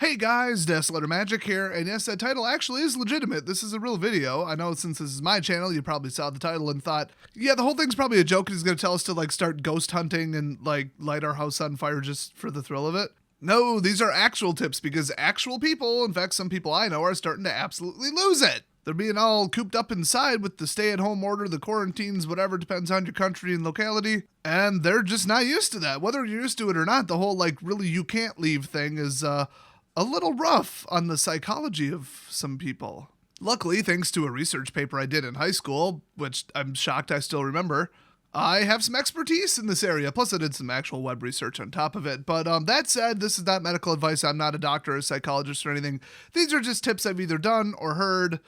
Hey guys, Desolator Magic here, and yes, that title actually is legitimate. This is a real video. I know since this is my channel, you probably saw the title and thought, yeah, the whole thing's probably a joke and he's gonna tell us to like start ghost hunting and like light our house on fire just for the thrill of it. No, these are actual tips because actual people, in fact, some people I know are starting to absolutely lose it. They're being all cooped up inside with the stay-at-home order, the quarantines, whatever, depends on your country and locality, and they're just not used to that. Whether you're used to it or not, the whole like really you can't leave thing is a little rough on the psychology of some people. Luckily, thanks to a research paper I did in high school, which I'm shocked I still remember, I have some expertise in this area. Plus, I did some actual web research on top of it. But that said, this is not medical advice. I'm not a doctor or a psychologist or anything. These are just tips I've either done or heard.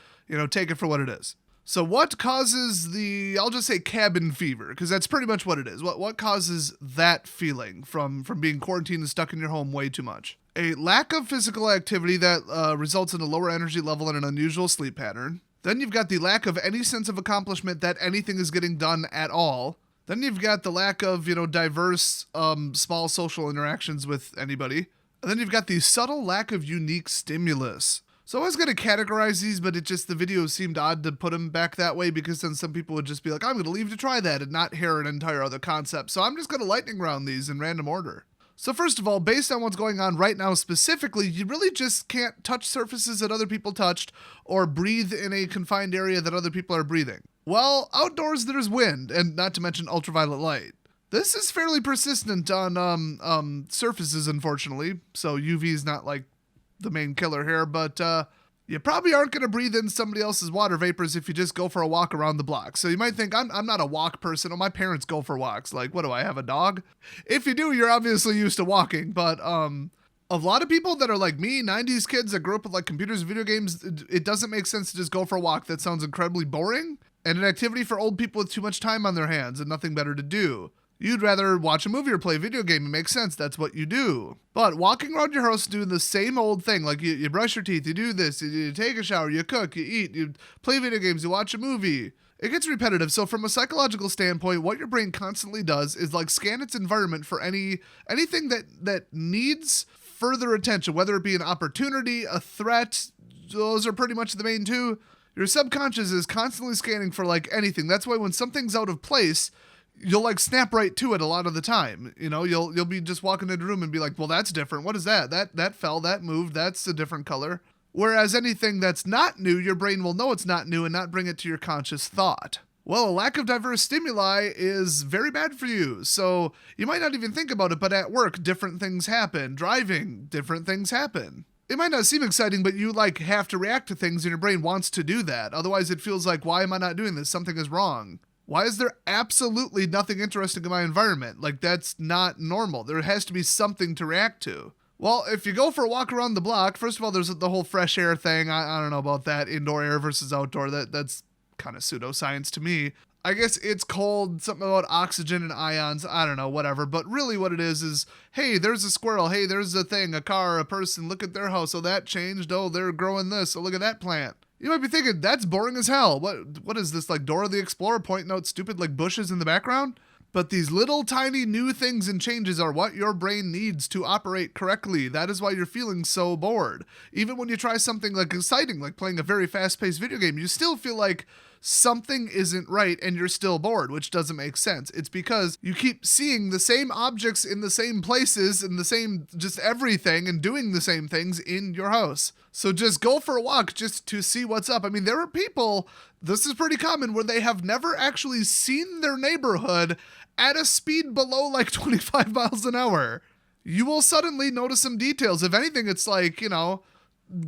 Take it for what it is. So what causes I'll just say cabin fever, because that's pretty much what it is. What causes that feeling from being quarantined and stuck in your home way too much? A lack of physical activity that results in a lower energy level and an unusual sleep pattern. Then you've got the lack of any sense of accomplishment that anything is getting done at all. Then you've got the lack of, diverse, small social interactions with anybody. And then you've got the subtle lack of unique stimulus. So I was going to categorize these, but the video seemed odd to put them back that way because then some people would just be like, I'm going to leave to try that and not hear an entire other concept. So I'm just going to lightning round these in random order. So first of all, based on what's going on right now specifically, you really just can't touch surfaces that other people touched or breathe in a confined area that other people are breathing. Well, outdoors there's wind, and not to mention ultraviolet light. This is fairly persistent on surfaces, unfortunately, so UV is not like the main killer here, but you probably aren't going to breathe in somebody else's water vapors if you just go for a walk around the block. So you might think, I'm not a walk person. Oh, my parents go for walks. Like, what do I have, a dog? If you do, you're obviously used to walking. But a lot of people that are like me, 90s kids that grew up with like computers and video games, it doesn't make sense to just go for a walk. That sounds incredibly boring and an activity for old people with too much time on their hands and nothing better to do. You'd rather watch a movie or play a video game. It makes sense. That's what you do. But walking around your house doing the same old thing, like you brush your teeth, you do this, you take a shower, you cook, you eat, you play video games, you watch a movie. It gets repetitive. So from a psychological standpoint, what your brain constantly does is like scan its environment for anything that needs further attention, whether it be an opportunity, a threat. Those are pretty much the main two. Your subconscious is constantly scanning for like anything. That's why when something's out of place, you'll like snap right to it a lot of the time. You'll be just walking into a room and be like, well, that's different. What is that? That fell, that moved, that's a different color. Whereas anything that's not new, your brain will know it's not new and not bring it to your conscious thought. Well, a lack of diverse stimuli is very bad for you. So you might not even think about it, but at work, different things happen. Driving, different things happen. It might not seem exciting, but you like have to react to things and your brain wants to do that. Otherwise it feels like, why am I not doing this? Something is wrong. Why is there absolutely nothing interesting in my environment? Like, that's not normal. There has to be something to react to. Well, if you go for a walk around the block, first of all, there's the whole fresh air thing. I don't know about that. Indoor air versus outdoor. That's kind of pseudoscience to me. I guess it's called something about oxygen and ions. I don't know, whatever. But really what it is, hey, there's a squirrel. Hey, there's a thing, a car, a person. Look at their house. Oh, that changed. Oh, they're growing this. Oh, look at that plant. You might be thinking, that's boring as hell. What is this, like Dora the Explorer pointing out stupid like bushes in the background? But these little tiny new things and changes are what your brain needs to operate correctly. That is why you're feeling so bored. Even when you try something like exciting, like playing a very fast-paced video game, you still feel like something isn't right and you're still bored, which doesn't make sense. It's because you keep seeing the same objects in the same places and the same just everything and doing the same things in your house. So just go for a walk just to see what's up. I mean, there are people, this is pretty common, where they have never actually seen their neighborhood at a speed below like 25 miles an hour. You will suddenly notice some details. If anything, it's like,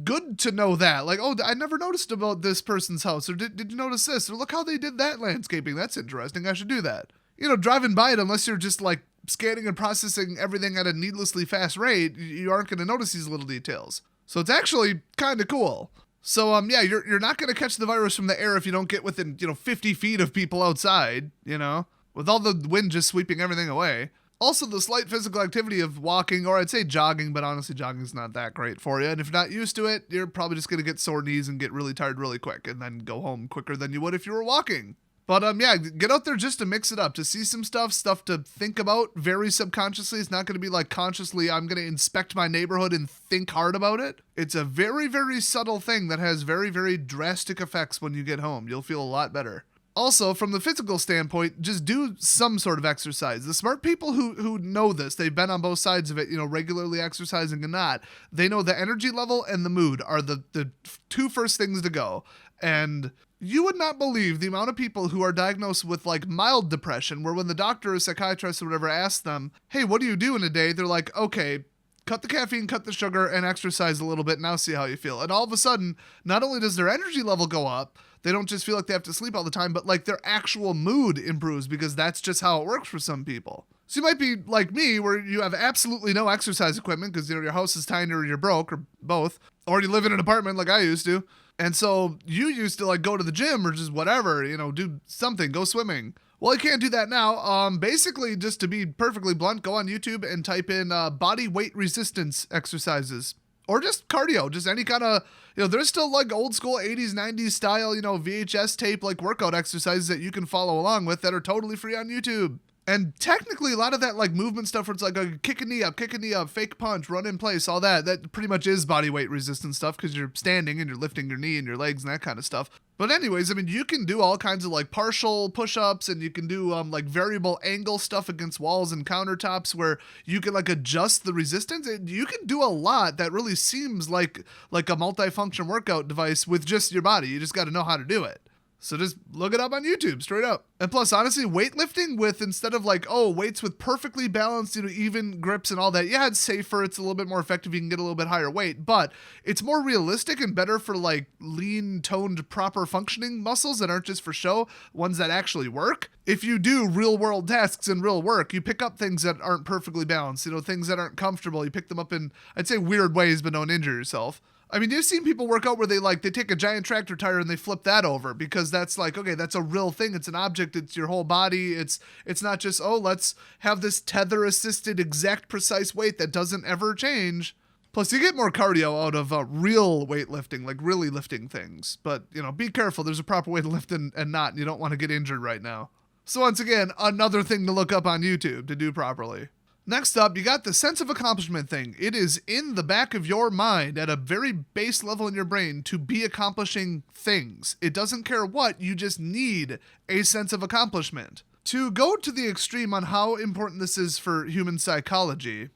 good to know that. Like, oh, I never noticed about this person's house. Or did you notice this? Or look how they did that landscaping. That's interesting. I should do that. Driving by it, unless you're just like scanning and processing everything at a needlessly fast rate, you aren't going to notice these little details. So it's actually kind of cool. So, yeah, you're not going to catch the virus from the air if you don't get within, 50 feet of people outside, with all the wind just sweeping everything away. Also, the slight physical activity of walking, or I'd say jogging, but honestly, jogging's not that great for you. And if you're not used to it, you're probably just going to get sore knees and get really tired really quick and then go home quicker than you would if you were walking. But yeah, get out there just to mix it up, to see some stuff to think about very subconsciously. It's not going to be like consciously, I'm going to inspect my neighborhood and think hard about it. It's a very, very subtle thing that has very, very drastic effects when you get home. You'll feel a lot better. Also, from the physical standpoint, just do some sort of exercise. The smart people who know this, they've been on both sides of it, regularly exercising and not, they know the energy level and the mood are the two first things to go. And you would not believe the amount of people who are diagnosed with like mild depression, where when the doctor or psychiatrist or whatever asks them, hey, what do you do in a day? They're like, okay, cut the caffeine, cut the sugar, and exercise a little bit. Now see how you feel. And all of a sudden, not only does their energy level go up, they don't just feel like they have to sleep all the time, but like their actual mood improves, because that's just how it works for some people. So you might be like me, where you have absolutely no exercise equipment because your house is tiny or you're broke or both, or you live in an apartment like I used to. And so you used to like go to the gym or just whatever, do something, go swimming. Well, you can't do that now. Basically, just to be perfectly blunt, go on YouTube and type in body weight resistance exercises. Or just cardio, just any kind of, there's still like old school 80s, 90s style, VHS tape like workout exercises that you can follow along with that are totally free on YouTube. And technically, a lot of that like movement stuff where it's like kick a knee up, fake punch, run in place, all that pretty much is body weight resistance stuff, because you're standing and you're lifting your knee and your legs and that kind of stuff. But anyways, I mean, you can do all kinds of like partial push-ups, and you can do like variable angle stuff against walls and countertops where you can like adjust the resistance. And you can do a lot that really seems like a multifunction workout device with just your body. You just got to know how to do it. So just look it up on YouTube, straight up. And plus, honestly, weightlifting with, instead of like, weights with perfectly balanced, even grips and all that. Yeah, it's safer. It's a little bit more effective. You can get a little bit higher weight, but it's more realistic and better for like lean, toned, proper functioning muscles that aren't just for show, ones that actually work. If you do real world tasks and real work, you pick up things that aren't perfectly balanced, things that aren't comfortable. You pick them up in, I'd say, weird ways, but don't injure yourself. I mean, you've seen people work out where they take a giant tractor tire and they flip that over, because that's like, okay, that's a real thing. It's an object. It's your whole body. It's not just, let's have this tether assisted exact precise weight that doesn't ever change. Plus, you get more cardio out of real weightlifting, like really lifting things. But, be careful. There's a proper way to lift and not, and you don't want to get injured right now. So once again, another thing to look up on YouTube to do properly. Next up, you got the sense of accomplishment thing. It is in the back of your mind at a very base level in your brain to be accomplishing things. It doesn't care what, you just need a sense of accomplishment. To go to the extreme on how important this is for human psychology,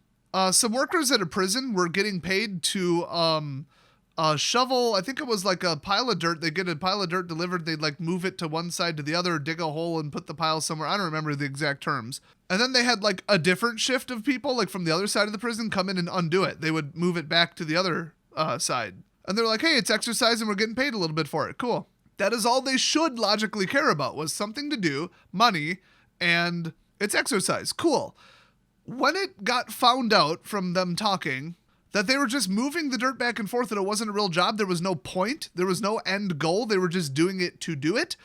some workers at a prison were getting paid to shovel, I think it was like a pile of dirt. They get a pile of dirt delivered. They'd like move it to one side to the other, dig a hole and put the pile somewhere. I don't remember the exact terms. And then they had like a different shift of people, like from the other side of the prison, come in and undo it. They would move it back to the other side. And they're like, hey, it's exercise and we're getting paid a little bit for it. Cool. That is all they should logically care about, was something to do, money, and it's exercise. Cool. When it got found out from them talking that they were just moving the dirt back and forth and it wasn't a real job, there was no point, there was no end goal, they were just doing it to do it,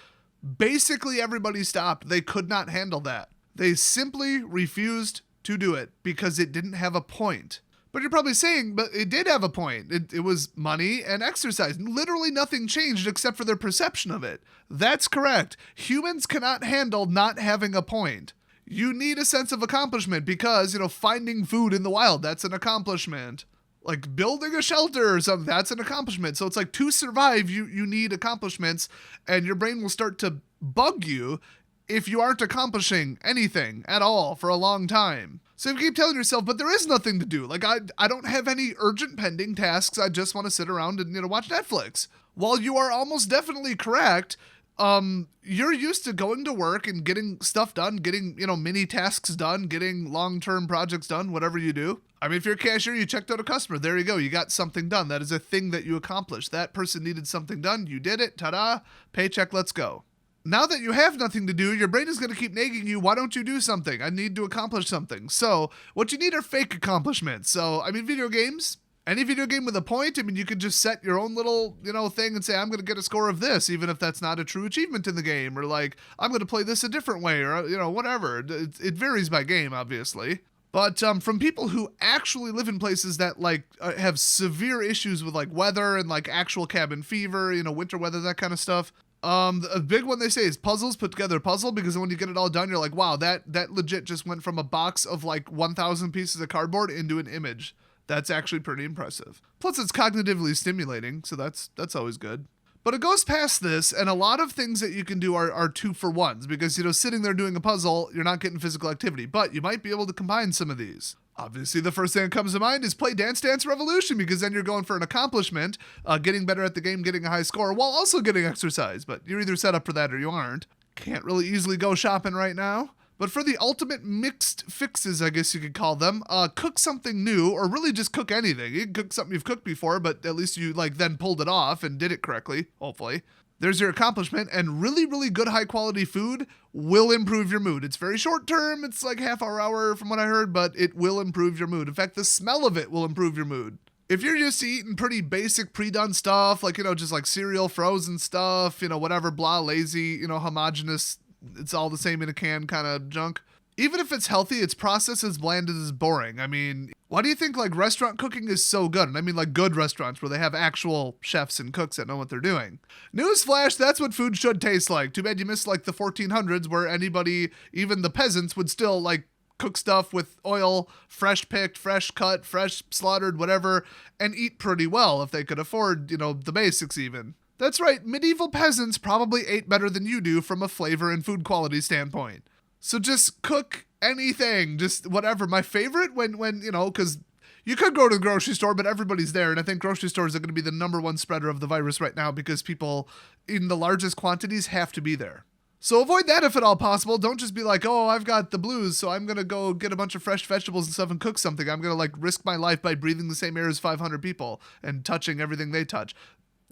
basically everybody stopped. They could not handle that. They simply refused to do it because it didn't have a point. But you're probably saying, but it did have a point. It was money and exercise. Literally nothing changed except for their perception of it. That's correct. Humans cannot handle not having a point. You need a sense of accomplishment because, finding food in the wild, that's an accomplishment. Like building a shelter or something, that's an accomplishment. So it's like, to survive, you need accomplishments, and your brain will start to bug you if you aren't accomplishing anything at all for a long time. So you keep telling yourself, but there is nothing to do. Like, I don't have any urgent pending tasks. I just want to sit around and, watch Netflix. While you are almost definitely correct, you're used to going to work and getting stuff done, getting, mini tasks done, getting long-term projects done, whatever you do. I mean, if you're a cashier, you checked out a customer. There you go. You got something done. That is a thing that you accomplished. That person needed something done. You did it. Ta-da. Paycheck. Let's go. Now that you have nothing to do, your brain is going to keep nagging you, why don't you do something? I need to accomplish something. So what you need are fake accomplishments. So, I mean, video games, any video game with a point, I mean, you could just set your own little, thing and say, I'm going to get a score of this, even if that's not a true achievement in the game. Or like, I'm going to play this a different way, or, whatever. It varies by game, obviously. But from people who actually live in places that like have severe issues with like weather and like actual cabin fever, winter weather, that kind of stuff, A big one they say is puzzles. Put together a puzzle, because when you get it all done, you're like, wow, that legit just went from a box of like 1,000 pieces of cardboard into an image. That's actually pretty impressive. Plus, it's cognitively stimulating, so that's always good. But it goes past this, and a lot of things that you can do are 2-for-1s, because, sitting there doing a puzzle, you're not getting physical activity, but you might be able to combine some of these. Obviously, the first thing that comes to mind is play Dance Dance Revolution, because then you're going for an accomplishment, getting better at the game, getting a high score, while also getting exercise, but you're either set up for that or you aren't. Can't really easily go shopping right now. But for the ultimate mixed fixes, I guess you could call them, cook something new, or really just cook anything. You can cook something you've cooked before, but at least you then pulled it off and did it correctly, hopefully. There's your accomplishment, and really, really good high quality food will improve your mood. It's very short term, it's like half hour from what I heard, but it will improve your mood. In fact, the smell of it will improve your mood. If you're used to eating pretty basic pre-done stuff, like, just like cereal, frozen stuff, whatever, blah, lazy, homogenous, it's all the same in a can kind of junk. Even if it's healthy, its process is bland and is boring. I mean, why do you think like restaurant cooking is so good? And I mean like good restaurants where they have actual chefs and cooks that know what they're doing. Newsflash, that's what food should taste like. Too bad you missed like the 1400s where anybody, even the peasants, would still like cook stuff with oil, fresh picked, fresh cut, fresh slaughtered, whatever, and eat pretty well if they could afford, the basics even. That's right, medieval peasants probably ate better than you do from a flavor and food quality standpoint. So just cook anything, just whatever. My favorite when because you could go to the grocery store, but everybody's there. And I think grocery stores are going to be the number one spreader of the virus right now because people in the largest quantities have to be there. So avoid that if at all possible. Don't just be like, oh, I've got the blues, so I'm going to go get a bunch of fresh vegetables and stuff and cook something. I'm going to like risk my life by breathing the same air as 500 people and touching everything they touch.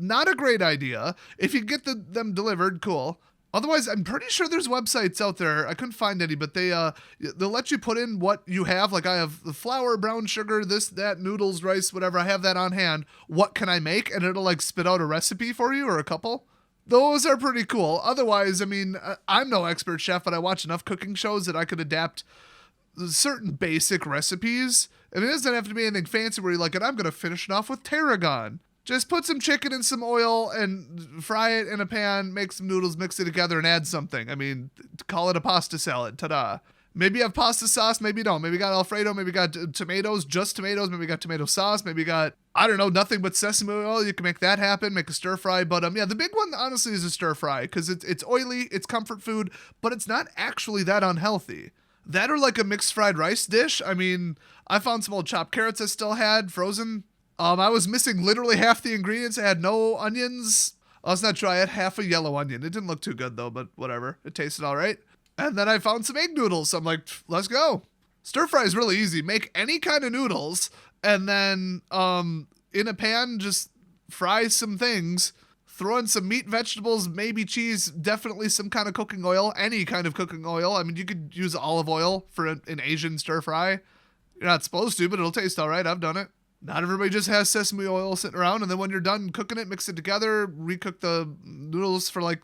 Not a great idea. If you get them delivered, cool. Otherwise, I'm pretty sure there's websites out there. I couldn't find any, but they'll let you put in what you have. Like I have the flour, brown sugar, this, that, noodles, rice, whatever. I have that on hand. What can I make? And it'll like spit out a recipe for you or a couple. Those are pretty cool. Otherwise, I mean, I'm no expert chef, but I watch enough cooking shows that I could adapt certain basic recipes. And it doesn't have to be anything fancy where you're like, and I'm going to finish it off with tarragon. Just put some chicken in some oil and fry it in a pan, make some noodles, mix it together, and add something. I mean, call it a pasta salad. Ta-da. Maybe you have pasta sauce, maybe you don't. Maybe you got Alfredo, maybe you got tomatoes, just tomatoes, maybe you got tomato sauce, maybe you got, I don't know, nothing but sesame oil. You can make that happen, make a stir fry. But yeah, the big one, honestly, is a stir fry because it's oily, it's comfort food, but it's not actually that unhealthy. That or like a mixed fried rice dish. I mean, I found some old chopped carrots I still had, frozen. I was missing literally half the ingredients. I had no onions. Let's not try it. Half a yellow onion. It didn't look too good though, but whatever. It tasted all right. And then I found some egg noodles. So I'm like, let's go. Stir fry is really easy. Make any kind of noodles and then in a pan, just fry some things. Throw in some meat, vegetables, maybe cheese, definitely some kind of cooking oil, any kind of cooking oil. I mean, you could use olive oil for an Asian stir fry. You're not supposed to, but it'll taste all right. I've done it. Not everybody just has sesame oil sitting around, and then when you're done cooking it, mix it together, recook the noodles for like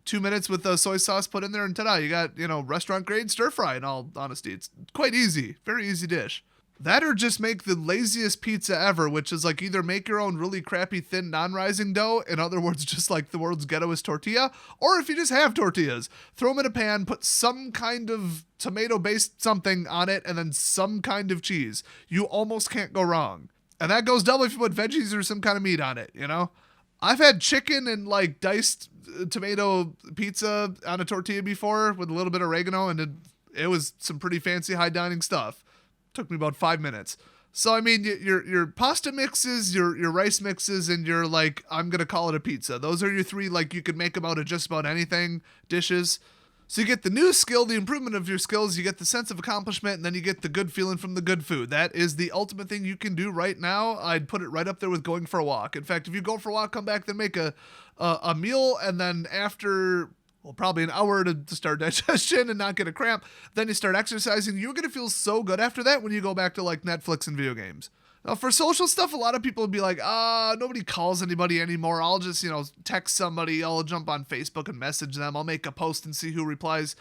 2 minutes with the soy sauce put in there, and ta-da, you got, restaurant grade stir fry in all honesty. It's quite easy. Very easy dish. That or just make the laziest pizza ever, which is like either make your own really crappy thin non-rising dough, in other words, just like the world's ghettoest tortilla, or if you just have tortillas, throw them in a pan, put some kind of tomato-based something on it, and then some kind of cheese. You almost can't go wrong. And that goes double if you put veggies or some kind of meat on it, I've had chicken and like diced tomato pizza on a tortilla before with a little bit of oregano, and it was some pretty fancy high dining stuff. Took me about 5 minutes. So, I mean, your pasta mixes, your rice mixes, and your, like, I'm going to call it a pizza. Those are your three, like, you can make them out of just about anything dishes. So you get the new skill, the improvement of your skills, you get the sense of accomplishment, and then you get the good feeling from the good food. That is the ultimate thing you can do right now. I'd put it right up there with going for a walk. In fact, if you go for a walk, come back, then make a meal, and then after, well, probably an hour to start digestion and not get a cramp, then you start exercising. You're going to feel so good after that when you go back to like Netflix and video games. Now, for social stuff, a lot of people would be like, nobody calls anybody anymore. I'll just, text somebody. I'll jump on Facebook and message them. I'll make a post and see who replies.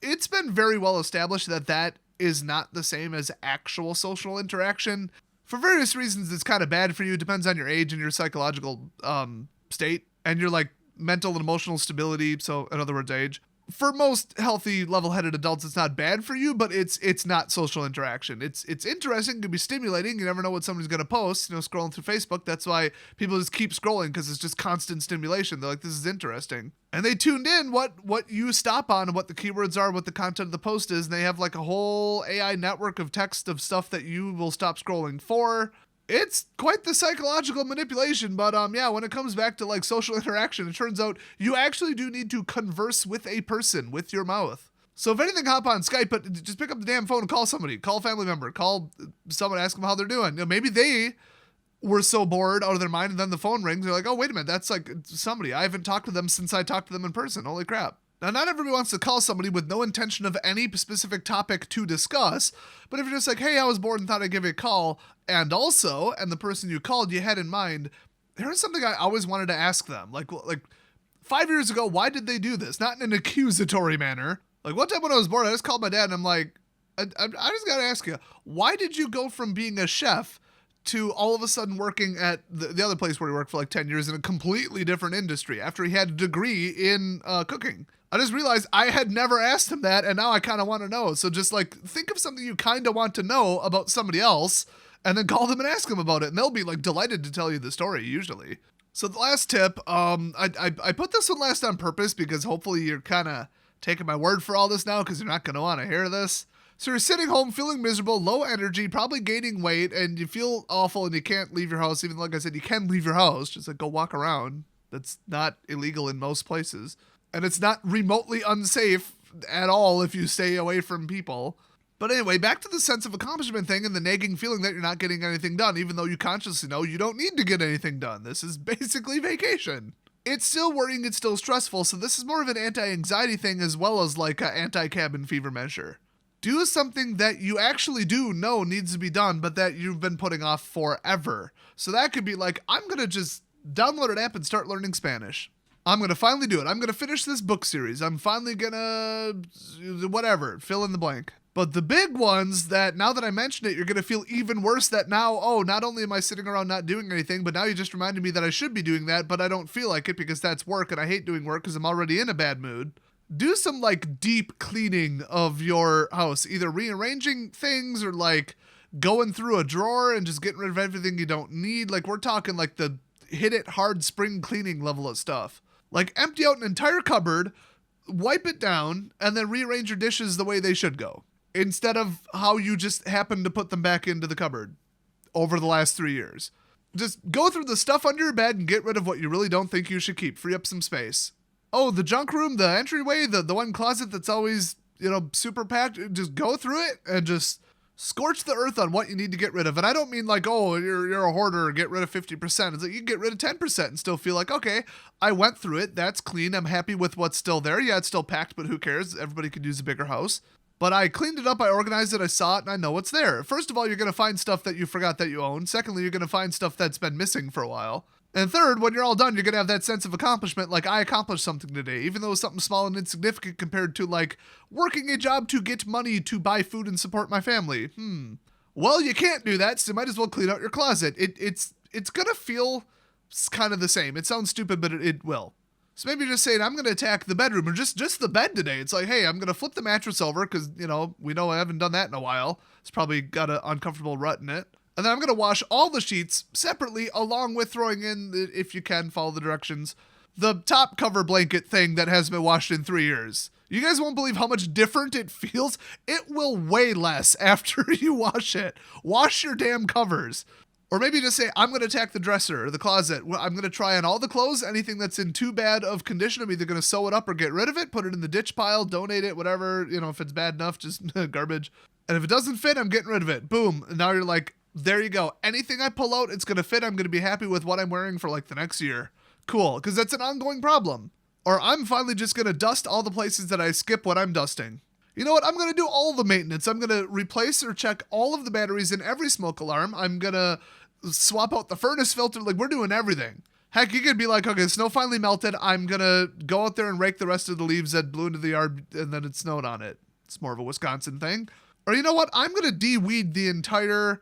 It's been very well established that is not the same as actual social interaction. For various reasons, it's kind of bad for you. It depends on your age and your psychological state. And you're like mental and emotional stability. So in other words, age. For most healthy, level-headed adults, it's not bad for you, but it's not social interaction. It's interesting, it can be stimulating. You never know what somebody's going to post, scrolling through Facebook. That's why people just keep scrolling, because it's just constant stimulation. They're like, this is interesting. And they tuned in what you stop on and what the keywords are, what the content of the post is, and they have like a whole AI network of text of stuff that you will stop scrolling for. It's quite the psychological manipulation, but yeah, when it comes back to like social interaction, it turns out you actually do need to converse with a person with your mouth. So if anything, hop on Skype, but just pick up the damn phone and call somebody, call a family member, call someone, ask them how they're doing. Maybe they were so bored out of their mind, and then the phone rings. They're like, oh, wait a minute, that's like somebody. I haven't talked to them since I talked to them in person. Holy crap. Now, not everybody wants to call somebody with no intention of any specific topic to discuss, but if you're just like, hey, I was bored and thought I'd give you a call, and the person you called you had in mind, here's something I always wanted to ask them. Like 5 years ago, why did they do this? Not in an accusatory manner. Like one time when I was bored, I just called my dad and I'm like, I just got to ask you, why did you go from being a chef to all of a sudden working at the other place where he worked for like 10 years in a completely different industry after he had a degree in cooking? I just realized I had never asked him that, and now I kind of want to know. So just like think of something you kind of want to know about somebody else, and then call them and ask them about it, and they'll be like delighted to tell you the story usually. So the last tip, I put this one last on purpose because hopefully you're kind of taking my word for all this now, because you're not going to want to hear this. So you're sitting home feeling miserable, low energy, probably gaining weight, and you feel awful and you can't leave your house. Even like I said, you can leave your house, just like go walk around. That's not illegal in most places. And it's not remotely unsafe at all if you stay away from people. But anyway, back to the sense of accomplishment thing and the nagging feeling that you're not getting anything done, even though you consciously know you don't need to get anything done. This is basically vacation. It's still worrying, it's still stressful, so this is more of an anti-anxiety thing as well as like an anti-cabin fever measure. Do something that you actually do know needs to be done, but that you've been putting off forever. So that could be like, I'm going to just download an app and start learning Spanish. I'm going to finally do it. I'm going to finish this book series. I'm finally going to, whatever, fill in the blank. But the big ones that now that I mentioned it, you're going to feel even worse that now, oh, not only am I sitting around not doing anything, but now you just reminded me that I should be doing that, but I don't feel like it because that's work and I hate doing work because I'm already in a bad mood. Do some like deep cleaning of your house, either rearranging things or like going through a drawer and just getting rid of everything you don't need. Like we're talking like the hit it hard spring cleaning level of stuff. Like empty out an entire cupboard, wipe it down, and then rearrange your dishes the way they should go, instead of how you just happen to put them back into the cupboard over the last 3 years. Just go through the stuff under your bed and get rid of what you really don't think you should keep. Free up some space. Oh, the junk room, the entryway, the one closet that's always, super packed. Just go through it and just scorch the earth on what you need to get rid of. And I don't mean like, oh, you're a hoarder, get rid of 50%. It's like you can get rid of 10% and still feel like, okay, I went through it. That's clean. I'm happy with what's still there. Yeah, it's still packed, but who cares? Everybody could use a bigger house. But I cleaned it up, I organized it, I saw it, and I know what's there. First of all, you're going to find stuff that you forgot that you own. Secondly, you're going to find stuff that's been missing for a while. And third, when you're all done, you're going to have that sense of accomplishment, like I accomplished something today, even though it's something small and insignificant compared to like working a job to get money to buy food and support my family. Well, you can't do that, so you might as well clean out your closet. It's going to feel kind of the same. It sounds stupid, but it will. So maybe you're just saying, I'm going to attack the bedroom or just the bed today. It's like, hey, I'm going to flip the mattress over because, we know I haven't done that in a while. It's probably got an uncomfortable rut in it. And then I'm going to wash all the sheets separately along with throwing in, if you can follow the directions, the top cover blanket thing that hasn't been washed in 3 years. You guys won't believe how much different it feels. It will weigh less after you wash it. Wash your damn covers. Or maybe just say, I'm going to attack the dresser or the closet. I'm going to try on all the clothes. Anything that's in too bad of condition, I'm either going to sew it up or get rid of it, put it in the ditch pile, donate it, whatever. If it's bad enough, just garbage. And if it doesn't fit, I'm getting rid of it. Boom. And now you're like, there you go. Anything I pull out, it's going to fit. I'm going to be happy with what I'm wearing for like the next year. Cool. Because that's an ongoing problem. Or I'm finally just going to dust all the places that I skip when I'm dusting. You know what? I'm going to do all the maintenance. I'm going to replace or check all of the batteries in every smoke alarm. I'm going to swap out the furnace filter. Like, we're doing everything. Heck, you could be like, okay, snow finally melted. I'm going to go out there and rake the rest of the leaves that blew into the yard and then it snowed on it. It's more of a Wisconsin thing. Or you know what? I'm going to de-weed the entire,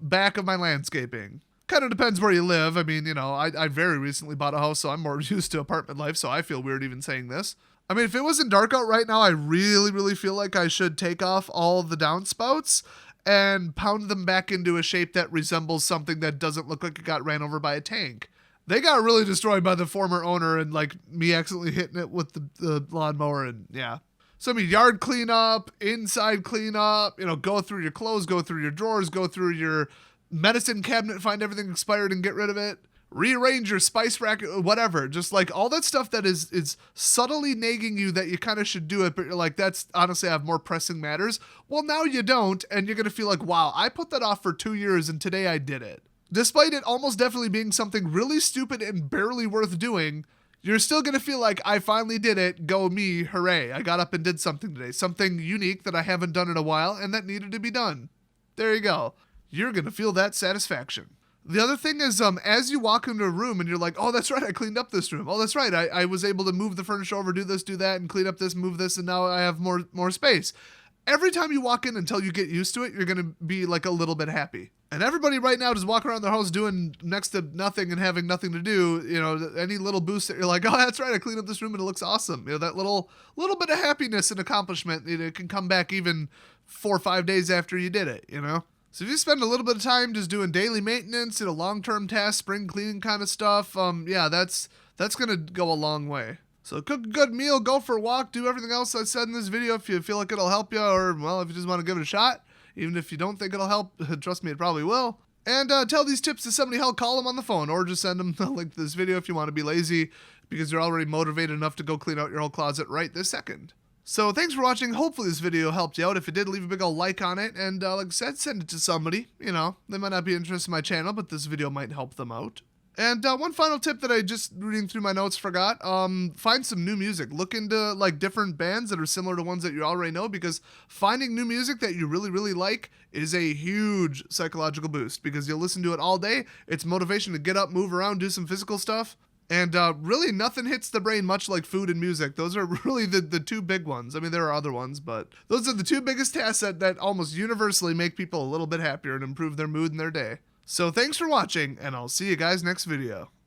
back of my landscaping. Kind of depends where you live. I mean, I very recently bought a house, so I'm more used to apartment life, so I feel weird even saying this. I mean, if it wasn't dark out right now, I really, really feel like I should take off all of the downspouts and pound them back into a shape that resembles something that doesn't look like it got ran over by a tank. They got really destroyed by the former owner and like me accidentally hitting it with the lawnmower, and yeah. So I mean, yard cleanup, inside cleanup, go through your clothes, go through your drawers, go through your medicine cabinet, find everything expired and get rid of it. Rearrange your spice rack, whatever. Just like all that stuff that is subtly nagging you that you kind of should do it, but you're like, that's honestly, I have more pressing matters. Well, now you don't, and you're going to feel like, wow, I put that off for 2 years and today I did it. Despite it almost definitely being something really stupid and barely worth doing, you're still going to feel like, I finally did it, go me, hooray, I got up and did something today. Something unique that I haven't done in a while and that needed to be done. There you go. You're going to feel that satisfaction. The other thing is, as you walk into a room and you're like, oh, that's right, I cleaned up this room. Oh, that's right, I was able to move the furniture over, do this, do that, and clean up this, move this, and now I have more space. Every time you walk in until you get used to it, you're going to be like a little bit happy. And everybody right now just walking around their house doing next to nothing and having nothing to do, any little boost that you're like, oh, that's right, I cleaned up this room and it looks awesome. That little bit of happiness and accomplishment, it can come back even 4 or 5 days after you did it, So if you spend a little bit of time just doing daily maintenance, long-term tasks, spring cleaning kind of stuff, that's going to go a long way. So cook a good meal, go for a walk, do everything else I said in this video if you feel like it'll help you, or, well, if you just want to give it a shot. Even if you don't think it'll help, trust me, it probably will. And tell these tips to somebody, call them on the phone, or just send them the link to this video if you want to be lazy, because you're already motivated enough to go clean out your whole closet right this second. So thanks for watching. Hopefully this video helped you out. If it did, leave a big old like on it. And like I said, send it to somebody. They might not be interested in my channel, but this video might help them out. And one final tip that I just reading through my notes forgot, find some new music. Look into like different bands that are similar to ones that you already know, because finding new music that you really, really like is a huge psychological boost, because you'll listen to it all day. It's motivation to get up, move around, do some physical stuff. And really nothing hits the brain much like food and music. Those are really the two big ones. I mean, there are other ones, but those are the two biggest tasks that almost universally make people a little bit happier and improve their mood and their day. So thanks for watching, and I'll see you guys next video.